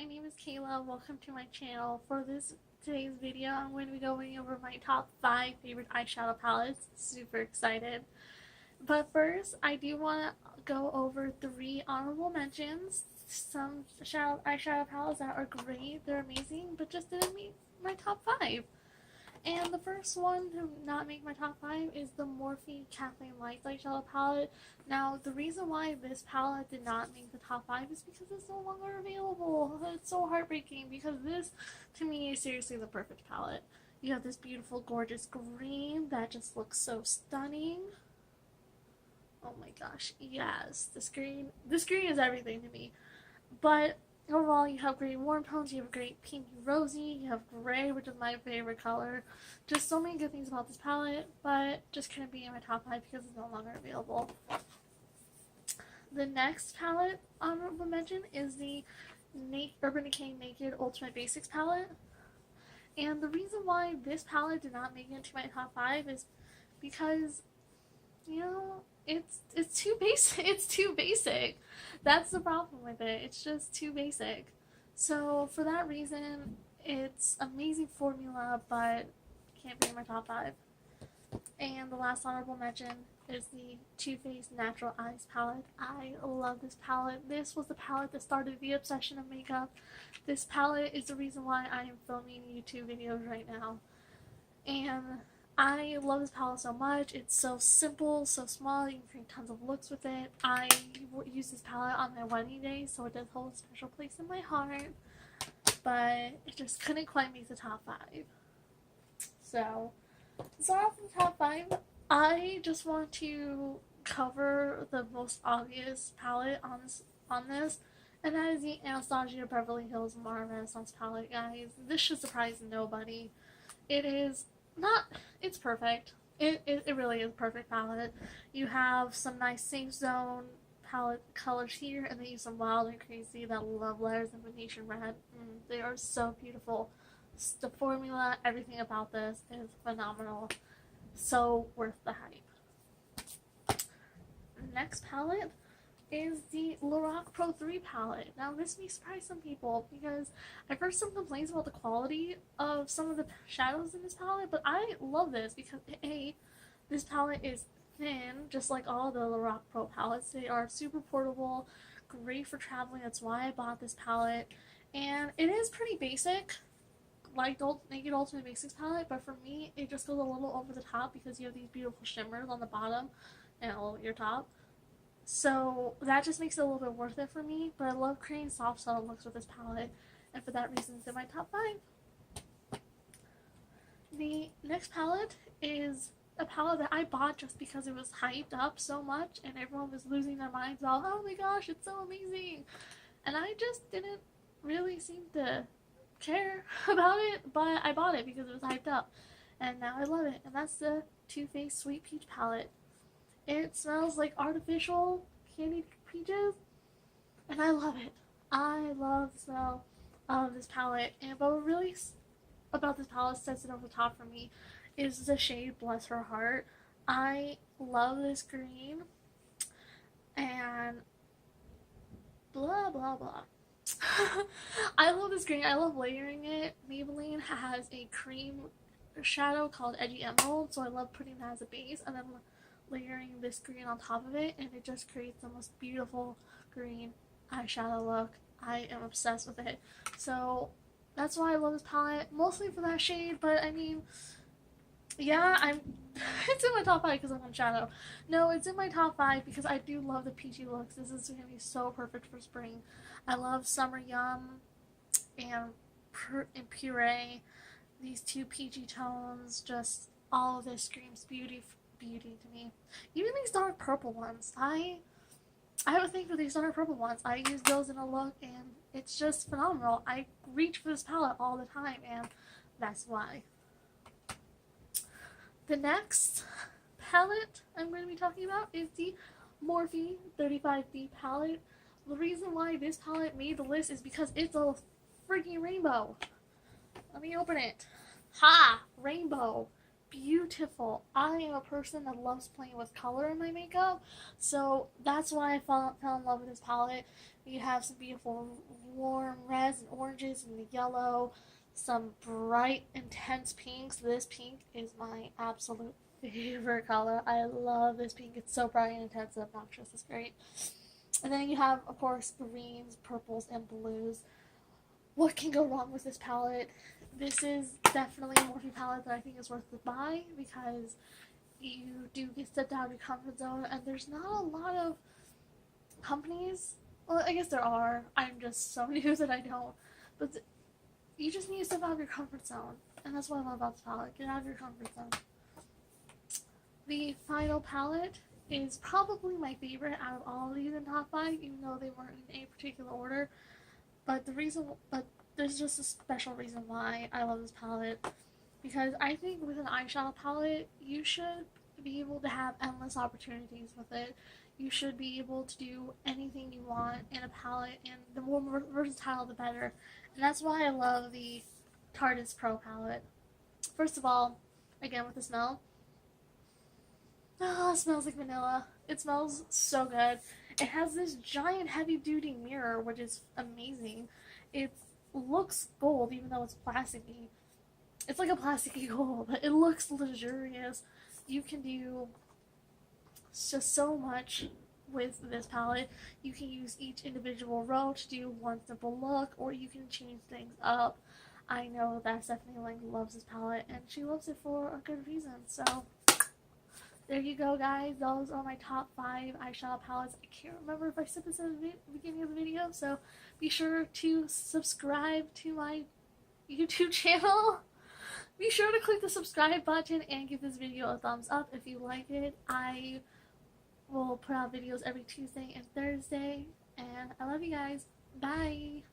my name is Kayla. Welcome to my channel. For today's video, I'm going to be going over my top 5 favorite eyeshadow palettes. Super excited. But first, I do want to go over 3 honorable mentions. Some eyeshadow palettes that are great, they're amazing, but just didn't meet my top 5. And the first one to not make my top 5 is the Morphe Kathleen Lights eyeshadow palette. Now, the reason why this palette did not make the top 5 is because it's no longer available. It's so heartbreaking because this, to me, is seriously the perfect palette. You have this beautiful, gorgeous green that just looks so stunning. Oh my gosh, yes, this green is everything to me. But overall, you have great warm tones, you have great pinky rosy, you have gray, which is my favorite color. Just so many good things about this palette, but just couldn't be in my top 5 because it's no longer available. The next palette honorable mention is the Urban Decay Naked Ultimate Basics palette. And the reason why this palette did not make it into my top 5 is because, you know, it's too basic. It's too basic. That's the problem with it. It's just too basic. So for that reason, it's amazing formula, but can't be in my top 5. And the last honorable mention is the Too Faced Natural Eyes palette. I love this palette. This was the palette that started the obsession of makeup. This palette is the reason why I am filming YouTube videos right now. And I love this palette so much. It's so simple, so small, you can create tons of looks with it. I use this palette on my wedding day, so it does hold a special place in my heart. But it just couldn't quite make the top 5. So, off the top 5, I just want to cover the most obvious palette on this, and that is the Anastasia Beverly Hills Modern Renaissance palette, guys. This should surprise nobody. It's perfect. It really is a perfect palette. You have some nice safe zone palette colors here, and then you have some wild and crazy that love letters and Venetian red. They are so beautiful. The formula, everything about this is phenomenal. So worth the hype. Next palette is the Lorac Pro 3 palette. Now this may surprise some people because I've heard some complaints about the quality of some of the shadows in this palette, but I love this because A, this palette is thin, just like all the Lorac Pro palettes. They are super portable, great for traveling. That's why I bought this palette. And it is pretty basic, like the Naked Ultimate Basics palette, but for me, it just goes a little over the top because you have these beautiful shimmers on the bottom and all over your top. So that just makes it a little bit worth it for me, but I love creating soft, subtle looks with this palette, and for that reason, it's in my top 5. The next palette is a palette that I bought just because it was hyped up so much, and everyone was losing their minds about, oh my gosh, it's so amazing, and I just didn't really seem to care about it, but I bought it because it was hyped up, and now I love it, and that's the Too Faced Sweet Peach palette. It smells like artificial candied peaches, and I love it. I love the smell of this palette, and what really about this palette sets it over the top for me is the shade Bless Her Heart. I love this green, and blah blah blah. I love this green. I love layering it. Maybelline has a cream shadow called Edgy Emerald, so I love putting that as a base and then layering this green on top of it, and it just creates the most beautiful green eyeshadow look. I am obsessed with it. So that's why I love this palette, mostly for that shade, but I mean, yeah, it's in my top 5 because I'm on shadow. No, it's in my top 5 because I do love the peachy looks. This is going to be so perfect for spring. I love Summer Yum and Puree. These 2 peachy tones, just all of this screams beauty to me. Even these dark purple ones, I have a thing for these dark purple ones. I use those in a look, and it's just phenomenal. I reach for this palette all the time, and that's why. The next palette I'm going to be talking about is the Morphe 35D palette. The reason why this palette made the list is because it's a freaking rainbow. Let me open it. Ha! Rainbow. beautiful. I am a person that loves playing with color in my makeup, so that's why I fell in love with this palette. You have some beautiful warm reds and oranges and the yellow, some bright intense pinks. This pink is my absolute favorite color. I love this pink. It's so bright and intense and obnoxious. It's great. And then you have, of course, greens, purples, and blues. What can go wrong with this palette? This is definitely a Morphe palette that I think is worth the buy because you do get stepped out of your comfort zone, and there's not a lot of companies. Well, I guess there are. I'm just so new that I don't. But you just need to step out of your comfort zone, and that's what I love about this palette. Get out of your comfort zone. The final palette is probably my favorite out of all of these in top 5, even though they weren't in any particular order. But there's just a special reason why I love this palette, because I think with an eyeshadow palette, you should be able to have endless opportunities with it. You should be able to do anything you want in a palette, and the more versatile, the better. And that's why I love the TARDIS Pro palette. First of all, again with the smell. Oh, it smells like vanilla. It smells so good. It has this giant heavy-duty mirror, which is amazing. It looks gold, even though it's plasticky. It's like a plasticky gold, but it looks luxurious. You can do just so much with this palette. You can use each individual row to do one simple look, or you can change things up. I know that Stephanie Lang loves this palette, and she loves it for a good reason, so there you go, guys. Those are my top 5 eyeshadow palettes. I can't remember if I said this in the beginning of the video, so be sure to subscribe to my YouTube channel. Be sure to click the subscribe button and give this video a thumbs up if you like it. I will put out videos every Tuesday and Thursday, and I love you guys. Bye!